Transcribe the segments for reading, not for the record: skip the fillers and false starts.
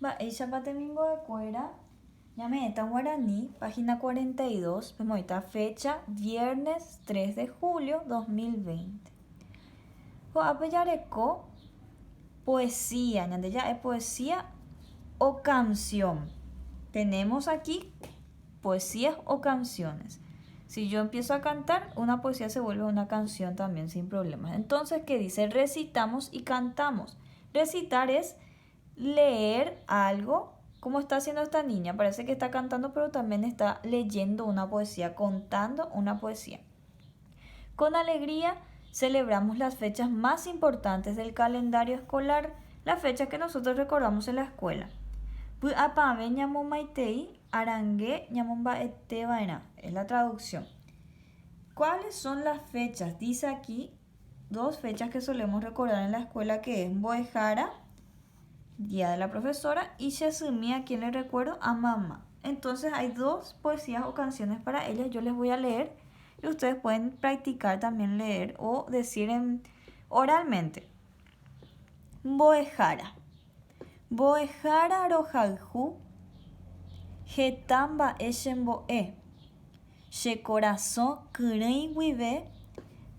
Ba'éichapa temimbo'ekuéra ñame'ẽta guaraní, página 42, pemo'ẽta fecha viernes 3 de julio 2020. Ho'ápe jareko poesía, ñandeja'e poesía o canción. Tenemos aquí poesías o canciones. Si yo empiezo a cantar, una poesía se vuelve una canción también sin problemas. Entonces, ¿qué dice? Recitamos y cantamos. Recitar es leer algo, como está haciendo esta niña. Parece que está cantando, pero también está leyendo una poesía, contando una poesía. Con alegría celebramos las fechas más importantes del calendario escolar, las fechas que nosotros recordamos en la escuela. Py'apave ñamomaitei, arangue ñamomba'etéva'erã, es la traducción. ¿Cuáles son las fechas? Dice aquí dos fechas que solemos recordar en la escuela, que es Mbo'ehára, Día de la Profesora, y Chesumí, a quien le recuerdo, a mamá. Entonces hay dos poesías o canciones para ellas. Yo les voy a leer y ustedes pueden practicar también leer o decir oralmente. Mbo'ehára. Mbo'ehára rohayhu, hetã chembo'e. Che corazón kyrỹi guive,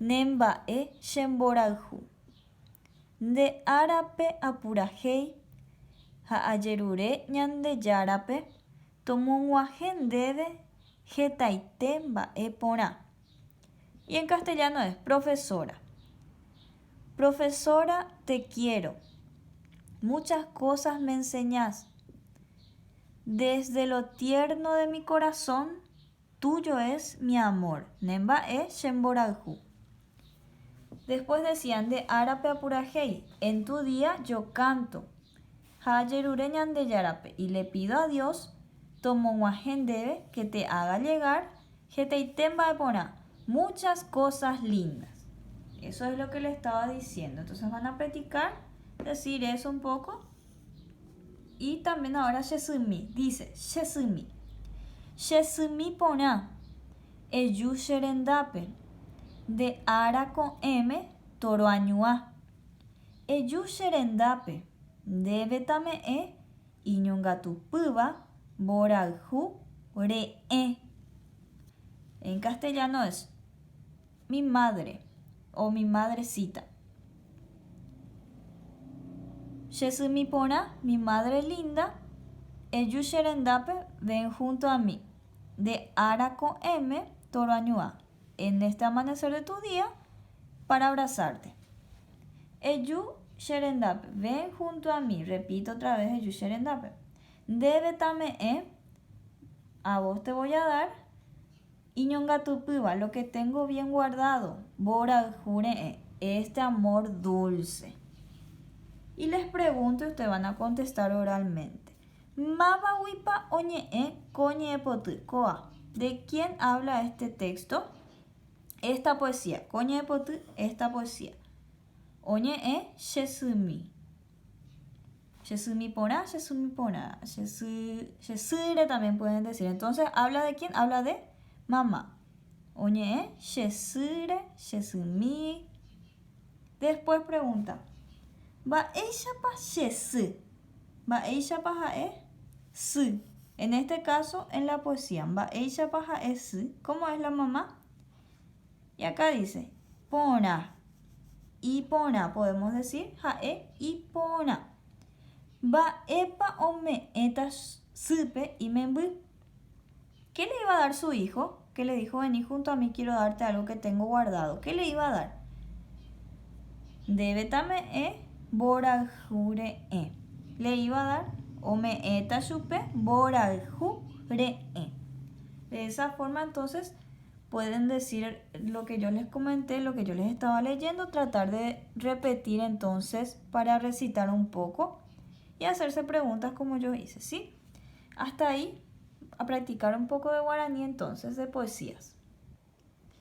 ne mba'e chemborayhu. Nde árape apurahéi, ha ajerure ñandejárape, tomog̃uahẽ ndéve hetaite mba'e porã. Y en castellano es profesora. Profesora, te quiero. Muchas cosas me enseñas. Desde lo tierno de mi corazón, tuyo es mi amor. Ne mba'e chemborayhu. Después decían de árape apurajei, en tu día yo canto. Hajerure ñandejárape, y le pido a Dios, tomog̃uahẽ ndéve, que te haga llegar, hetaite mba'e porã, muchas cosas lindas. Eso es lo que le estaba diciendo. Entonces van a practicar decir eso un poco. Y también ahora Chesumí. Dice Chesumí. Chesumí porã, eju cherendápe, de ara con M, toroañuá. Eju cherendápe, ndéve tame'ẽ, iñongatupýva, mborayhu re'ẽ. En castellano es mi madre o mi madrecita. Chesumí porã, mi madre linda, eju cherendápe, ven junto a mí, de ara con M, toroañuá, en este amanecer de tu día, para abrazarte. Eju cherendápe, ven junto a mí, repito otra vez, eju cherendápe. Ndéve tame'ẽ, a vos te voy a dar, iñongatupýva, lo que tengo bien guardado, mborayhu re'ẽ, este amor dulce. Y les pregunto y ustedes van a contestar oralmente. Mavaguipa oñe'ẽ ko ñe'ẽpoty, ko'a. ¿De quién habla este texto? Esta poesía. Ko ñe'ẽpoty, esta poesía. Oñe'ẽ chesumí. Chesumí porã, chesumí porã. Chesyre también pueden decir. Entonces, ¿habla de quién? Habla de mamá. Oñe'ẽ chesyre, chesumí. Después pregunta. Mba'éichapa chesy. Mba'éichapa ha'e sy. En este caso, en la poesía, mba'éichapa ha'e sy. ¿Cómo es la mamá? Y acá dice, porã. Y porã, podemos decir, ha'e y porã. Mba'épa ome'ẽta sýpe imemby. ¿Qué le iba a dar su hijo? Que le dijo, vení junto a mí, quiero darte algo que tengo guardado. ¿Qué le iba a dar? Ndéve tame'ẽ, mborayhu re'ẽ. Le iba a dar ome'ẽta chupe, mborayhu re'ẽ. De esa forma, entonces, pueden decir lo que yo les comenté, lo que yo les estaba leyendo, tratar de repetir entonces para recitar un poco y hacerse preguntas como yo hice, ¿sí? Hasta ahí, a practicar un poco de guaraní entonces, de poesías.